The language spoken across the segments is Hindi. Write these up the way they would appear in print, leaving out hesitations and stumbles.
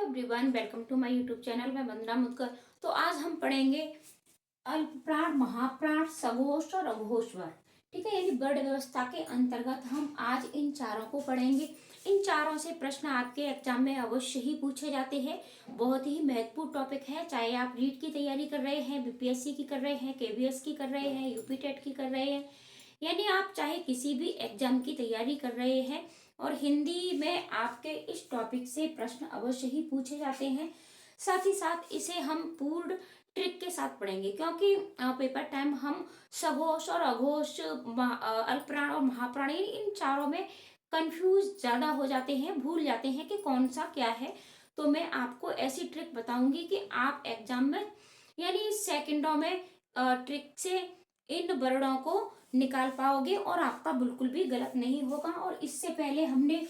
Everyone, welcome to my YouTube channel. मैं वंदना मुदकर। तो आज हम पढ़ेंगे अल्प प्राण, महाप्राण, सघोष और अघोष वर्ग। ठीक है, यानी वर्ण व्यवस्था के अंतर्गत हम आज इन चारों को पढ़ेंगे। इन चारों से प्रश्न आपके एग्जाम में अवश्य ही पूछे जाते हैं। बहुत ही महत्वपूर्ण टॉपिक है, चाहे आप रीट की तैयारी कर रहे हैं, बीपीएससी की कर रहे हैं, केवीएस की कर रहे हैं, यूपी टेट की कर रहे हैं, यानी आप चाहे किसी भी एग्जाम की तैयारी कर रहे हैं और हिंदी में आपके इस टॉपिक से प्रश्न अवश्य ही पूछे जाते हैं। साथ ही साथ इसे हम पूर्ण ट्रिक के साथ पढ़ेंगे, क्योंकि पेपर टाइम हम सघोष और अघोष, अल्पप्राण और महाप्राण, इन चारों में कंफ्यूज ज्यादा हो जाते हैं, भूल जाते हैं कि कौन सा क्या है। तो मैं आपको ऐसी ट्रिक बताऊंगी कि आप एग्जाम में यानी सेकंडों में ट्रिक से इन वर्णों को निकाल पाओगे और आपका बिल्कुल भी गलत नहीं होगा। और इससे पहले हमने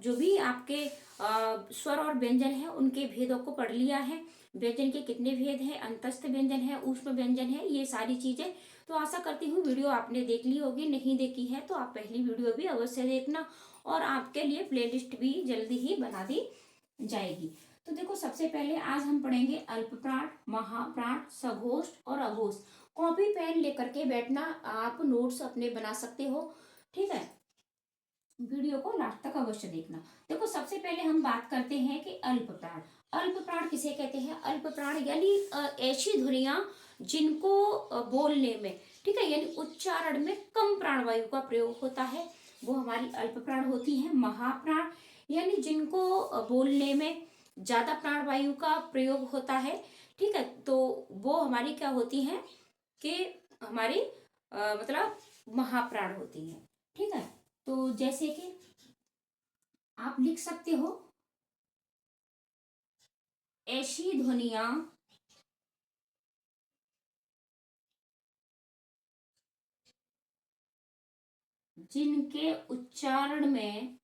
जो भी आपके स्वर और व्यंजन है उनके भेदों को पढ़ लिया है। व्यंजन के कितने भेद हैं, अंतस्थ व्यंजन है, ऊष्म व्यंजन है, ये सारी चीजें। तो आशा करती हूँ वीडियो आपने देख ली होगी। नहीं देखी है तो आप पहली वीडियो भी अवश्य देखना, और आपके लिए प्लेलिस्ट भी जल्दी ही बना दी जाएगी। तो देखो, सबसे पहले आज हम पढ़ेंगे अल्पप्राण, महाप्राण, सघोष और अघोष। कॉपी पेन लेकर के बैठना, आप नोट्स अपने बना सकते हो। ठीक है, वीडियो को लास्ट तक अवश्य देखना। देखो, सबसे पहले हम बात करते हैं कि अल्पप्राण। अल्पप्राण किसे कहते हैं? अल्पप्राण यानी ऐसी ध्वनियां जिनको बोलने में, ठीक है, यानी उच्चारण में कम प्राणवायु का प्रयोग होता है, वो हमारी अल्पप्राण होती है। महाप्राण यानी जिनको बोलने में ज्यादा प्राणवायु का प्रयोग होता है। ठीक है, तो वो हमारी क्या होती है कि हमारी मतलब महाप्राण होती है। ठीक है, तो जैसे कि आप लिख सकते हो, ऐसी ध्वनियां जिनके उच्चारण में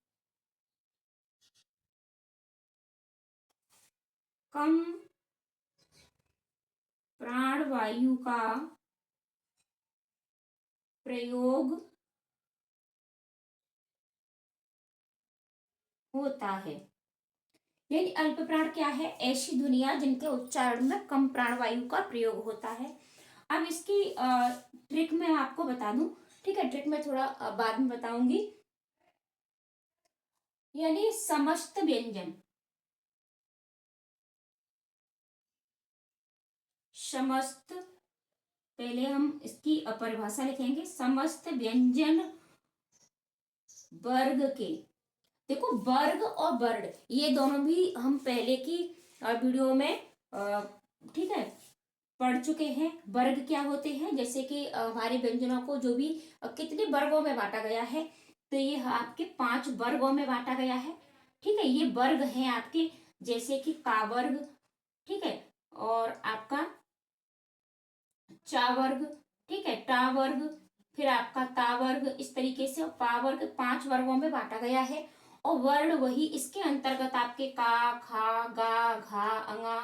कम प्राणवायु का प्रयोग होता है। यानी अल्पप्राण क्या है? ऐसी ध्वनियां जिनके उच्चारण में कम प्राणवायु का प्रयोग होता है। अब इसकी ट्रिक मैं आपको बता दूं। ठीक है, ट्रिक मैं थोड़ा बाद में बताऊंगी। यानी समस्त व्यंजन, समस्त, पहले हम इसकी परिभाषा लिखेंगे। समस्त व्यंजन वर्ग के, देखो वर्ग और वर्ड ये दोनों भी हम पहले की वीडियो में ठीक है पढ़ चुके हैं। वर्ग क्या होते हैं, जैसे कि हमारे व्यंजनों को जो भी कितने वर्गों में बांटा गया है, तो ये आपके 5 वर्गों में बांटा गया है। ठीक है, ये वर्ग हैं आपके, जैसे कि का वर्ग, ठीक है, और आपका चा वर्ग, ठीक है, टा वर्ग, फिर आपका ता वर्ग, इस तरीके से पा वर्ग 5 वर्गों में बांटा गया है। और वर्ण वही इसके अंतर्गत आपके का, खा, गा, घा, अंगा,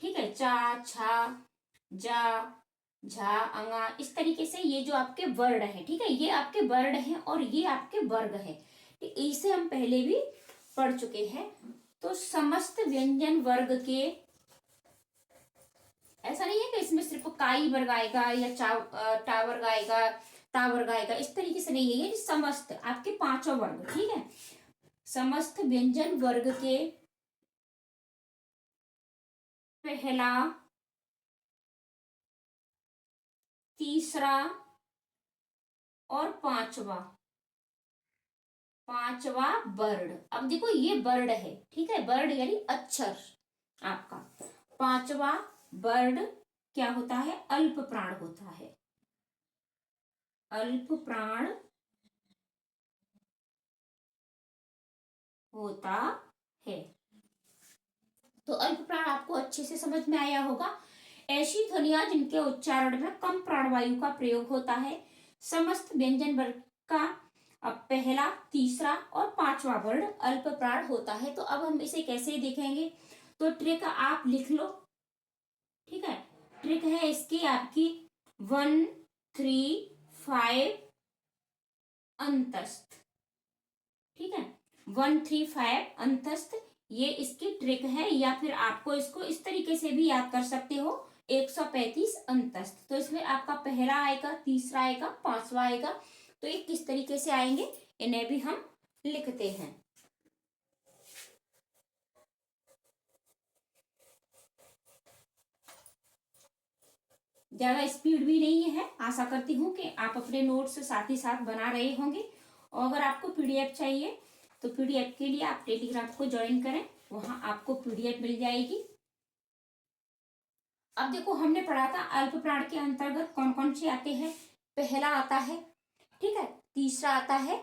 ठीक है, चा, छा, जा, झा, अंगा, इस तरीके से ये जो आपके वर्ण है, ठीक है, ये आपके वर्ण है और ये आपके वर्ग है। इसे हम पहले भी पढ़ चुके हैं। तो समस्त व्यंजन वर्ग के, ऐसा नहीं है कि इसमें सिर्फ काई वर्ग आएगा या टा वर्ग आएगा, ता वर्ग आएगा, इस तरीके से नहीं है। ये समस्त आपके 5 वर्ग, ठीक है, समस्त व्यंजन वर्ग के पहला, तीसरा और पांचवा वर्ण। अब देखो, ये वर्ण है, ठीक है, वर्ण यानी अक्षर आपका। पांचवा वर्ण क्या होता है? अल्प प्राण होता है। अल्प प्राण होता है। तो अल्प प्राण आपको अच्छे से समझ में आया होगा। ऐसी ध्वनियां जिनके उच्चारण में कम प्राणवायु का प्रयोग होता है। समस्त व्यंजन वर्ग का पहला, तीसरा और पांचवा वर्ण अल्प प्राण होता है। तो अब हम इसे कैसे देखेंगे? तो ट्रिक आप लिख लो। ठीक है, ट्रिक है इसकी आपकी 1, 3, 5 अंतस्थ। ठीक है, 1, 3, 5 अंतस्थ, ये इसकी ट्रिक है, या फिर आपको इसको इस तरीके से भी याद कर सकते हो, 135 अंतस्थ। तो इसमें आपका पहला आएगा, तीसरा आएगा, पांचवा आएगा। तो ये किस तरीके से आएंगे इन्हें भी हम लिखते हैं। ज्यादा स्पीड भी नहीं है, आशा करती हूँ कि आप अपने नोट्स साथ ही साथ बना रहे होंगे। और अगर आपको पीडीएफ चाहिए तो पीडीएफ के लिए आप टेलीग्राम को ज्वाइन करें, वहां आपको पीडीएफ मिल जाएगी। अब देखो, हमने पढ़ा था अल्प प्राण के अंतर्गत कौन कौन से आते हैं। पहला आता है, ठीक है, तीसरा आता है,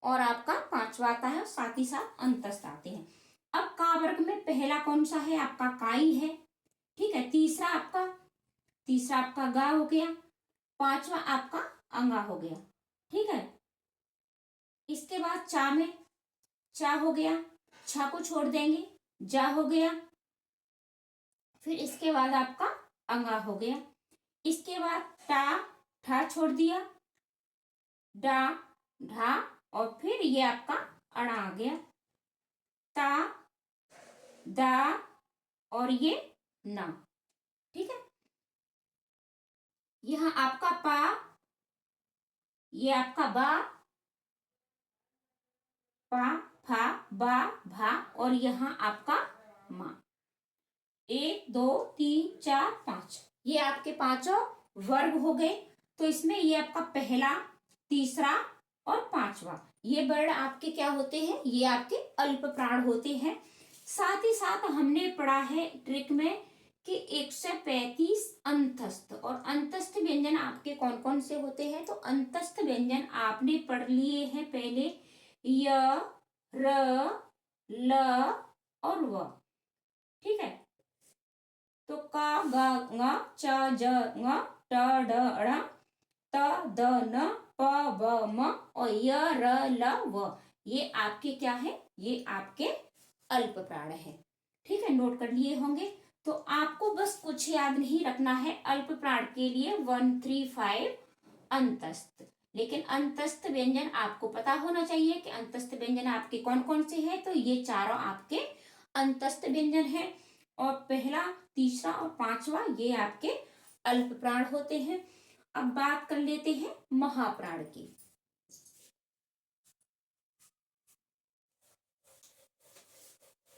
और आपका पांचवा आता है, और साथ ही साथ अंतस्थ आते हैं। अब का वर्ग में पहला कौन सा है, आपका काई है, ठीक है। तीसरा आपका गा हो गया, पांचवा आपका अंगा हो गया, ठीक है। इसके बाद चा में चा हो गया, छा को छोड़ देंगे, जा हो गया। फिर इसके बाद आपका अंगा हो गया। इसके बाद टा, ठा छोड़ दिया, डा, ढा, और फिर ये आपका अड़ा आ गया, ता, दा, और ये ना, ठीक है। यहाँ आपका पा, ये आपका बा, पा, फा, बा, भा, और यहाँ आपका मा। 1 2 3 4 5, ये आपके पांचों वर्ग हो गए। तो इसमें ये आपका पहला, तीसरा और पांचवा, ये वर्ण आपके क्या होते हैं, ये आपके अल्प प्राण होते हैं। साथ ही साथ हमने पढ़ा है ट्रिक में कि 135 अंतस्थ, और अंतस्थ व्यंजन आपके कौन कौन से होते हैं। तो अंतस्थ व्यंजन आपने पढ़ लिए हैं पहले, य, र, ल और व, ठीक है। तो का, गा, ङ, च, ज, ङ, ट, ड, ण, त, द, न, प, ब, म, और य, र, ल, व, ये आपके क्या है, ये आपके अल्प प्राण है, ठीक है। नोट कर लिए होंगे। तो आपको बस कुछ याद नहीं रखना है अल्प प्राण के लिए, 135 अंतस्थ। लेकिन अंतस्थ व्यंजन आपको पता होना चाहिए कि अंतस्थ व्यंजन आपके कौन कौन से हैं। तो ये चारों आपके अंतस्थ व्यंजन है, और पहला, तीसरा और पांचवा ये आपके अल्प प्राण होते हैं। अब बात कर लेते हैं महाप्राण की।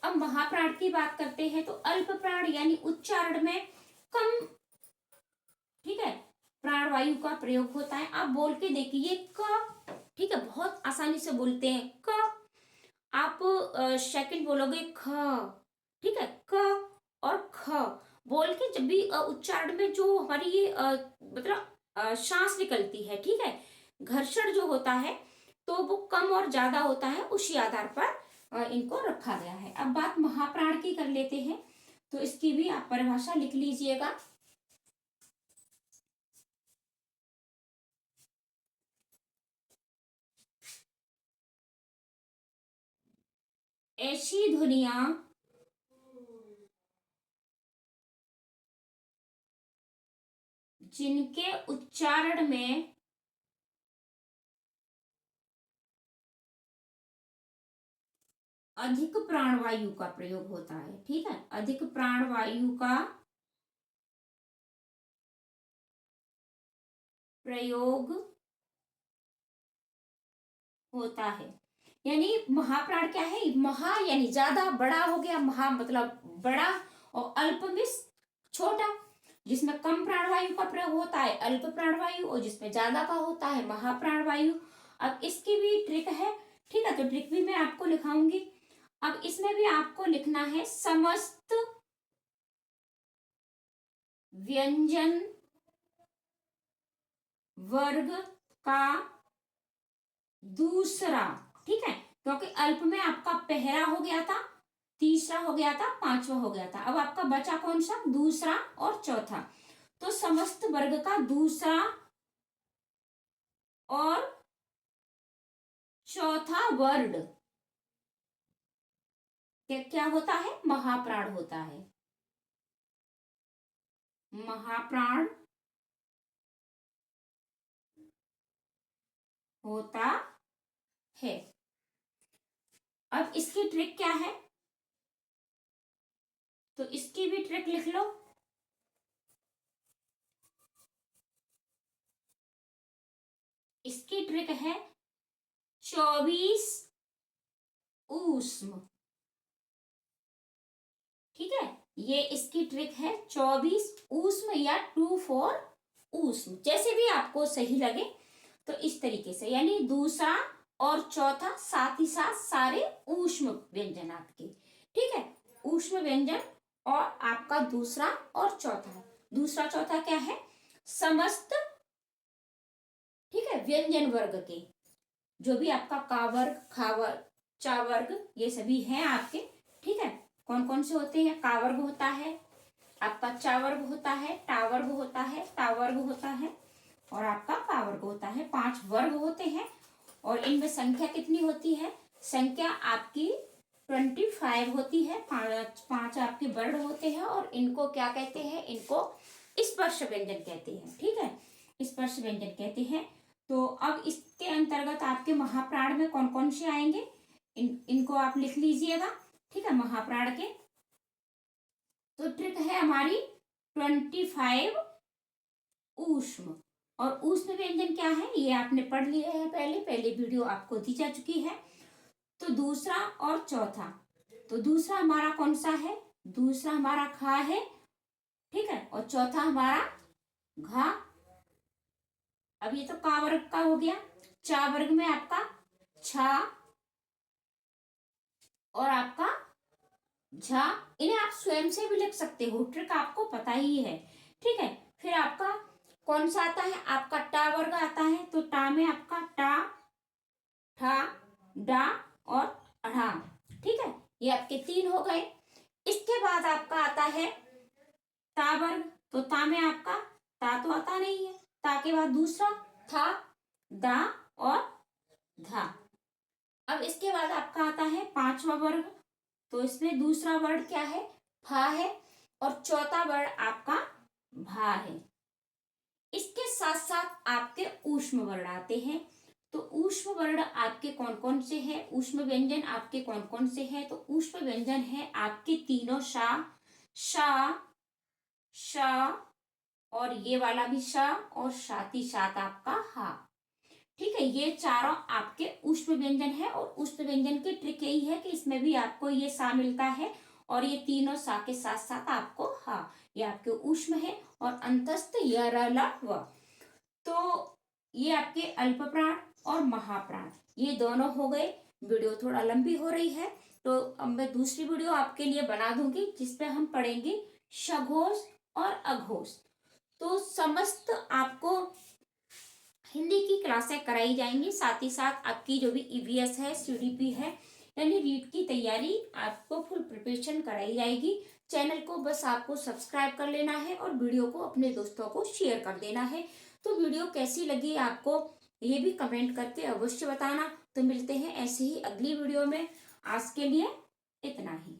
अब महाप्राण की बात करते हैं तो अल्प प्राण यानी उच्चारण में कम, ठीक है, प्राणवायु का प्रयोग होता है। आप बोल के देखिए क, ठीक है, बहुत आसानी से बोलते हैं क। आप सेकंड बोलोगे ख, ठीक है, क और ख बोल के, जब भी उच्चारण में जो हमारी ये मतलब श्वास निकलती है, ठीक है, घर्षण जो होता है, तो वो कम और ज्यादा होता है, उसी आधार पर इनको रखा गया है। अब बात महाप्राण की कर लेते हैं, तो इसकी भी आप परिभाषा लिख लीजिएगा। ऐसी ध्वनियां जिनके उच्चारण में अधिक प्राणवायु का प्रयोग होता है, ठीक है, अधिक प्राणवायु का प्रयोग होता है। यानी महाप्राण क्या है, महा यानी ज्यादा, बड़ा हो गया, महा मतलब बड़ा, और अल्प में छोटा, जिसमें कम प्राणवायु का प्रयोग होता है अल्प प्राणवायु, और जिसमें ज्यादा का होता है महाप्राणवायु। अब इसकी भी ट्रिक है, ठीक है, तो ट्रिक भी मैं आपको लिखाऊंगी। अब इसमें भी आपको लिखना है समस्त व्यंजन वर्ग का दूसरा, ठीक है, क्योंकि अल्प में आपका पहला हो गया था, तीसरा हो गया था, पांचवा हो गया था। अब आपका बचा कौन सा, दूसरा और चौथा। तो समस्त वर्ग का दूसरा और चौथा वर्ड क्या क्या होता है, महाप्राण होता है। महाप्राण होता है। अब इसकी ट्रिक क्या है, 24 ऊष्म। ठीक है, ये इसकी ट्रिक है, 24 ऊष्म या 24 ऊष्म, जैसे भी आपको सही लगे। तो इस तरीके से, यानी दूसरा और चौथा साथ ही साथ सारे ऊष्म व्यंजन आपके। ठीक है, ऊष्म व्यंजन। और आपका दूसरा और चौथा, दूसरा चौथा क्या है, समस्त, ठीक है, व्यंजन वर्ग के, जो भी आपका का वर्ग, खा वर्ग, चा वर्ग, ये सभी हैं आपके। ठीक है, कौन कौन से होते हैं, का वर्ग होता है, आपका चा वर्ग होता है, टा वर्ग होता है, ता वर्ग होता है, और आपका पा वर्ग होता है। 5 वर्ग होते हैं। और इनमें संख्या कितनी होती है, संख्या आपकी 25 होती है। पांच आपके वर्ण होते हैं, और इनको क्या कहते हैं, इनको स्पर्श व्यंजन कहते हैं। ठीक है, स्पर्श व्यंजन कहते हैं। तो अब इसके अंतर्गत आपके महाप्राण में कौन कौन से आएंगे, इनको आप लिख लीजिएगा। ठीक है, महाप्राण के तो ट्रिक है हमारी 25 ऊष्म। और ऊष्म व्यंजन क्या है, ये आपने पढ़ लिया है, पहले वीडियो आपको दी जा चुकी है। तो दूसरा और चौथा, तो दूसरा हमारा कौन सा है, दूसरा हमारा खा है। ठीक है, और चौथा हमारा घा। अब ये तो का वर्ग का हो गया। चा वर्ग में आपका छा और आपका झा। इन्हें आप स्वयं से भी लिख सकते हो, ट्रिक आपको पता ही है। ठीक है, फिर आपका कौन सा आता है, आपका टा वर्ग आता है। तो टा में आपका टा, ठा, डा और अढ़ा। ठीक है, ये आपके 3 हो गए। इसके बाद आपका आता है ता वर्ग। तो ता में आपका ता तो आता नहीं है, ता के बाद दूसरा था, दा और धा। अब इसके बाद आपका आता है 5वां वर्ग। तो इसमें दूसरा वर्ड क्या है, फा है, और चौथा वर्ड आपका भा है। इसके साथ साथ आपके ऊष्म वर्ण आते हैं। तो ऊष्म वर्ण आपके कौन कौन से हैं, ऊष्म व्यंजन आपके कौन कौन से हैं, तो ऊष्म व्यंजन है आपके तीनों शा, शा, शा, और ये वाला भी शा, और साथ ही साथ आपका हा। ठीक है, ये चारों आपके ऊष्म व्यंजन है। और ऊष्म व्यंजन की ट्रिक यही है कि इसमें भी आपको ये सा मिलता है, और ये तीनों सा के साथ साथ आपको हा, ये आपके ऊष्म है। और अंतस्थ य र ल व, तो ये आपके अल्प प्राण और महाप्राण, ये दोनों हो गए। वीडियो थोड़ा लंबी हो रही है, तो अब मैं दूसरी वीडियो आपके लिए बना दूंगी, जिसपे हम पढ़ेंगे सघोष और अघोष। तो समस्त आपको हिंदी की क्लासें कराई जाएंगी, साथ ही साथ आपकी जो भी ईवीएस है, सीडीपी है, यानी रीट की तैयारी आपको फुल प्रिपरेशन कराई जाएगी। चैनल को बस आपको सब्सक्राइब कर लेना है, और वीडियो को अपने दोस्तों को शेयर कर देना है। तो वीडियो कैसी लगी आपको, ये भी कमेंट करके अवश्य बताना। तो मिलते हैं ऐसे ही अगली वीडियो में। आज के लिए इतना ही।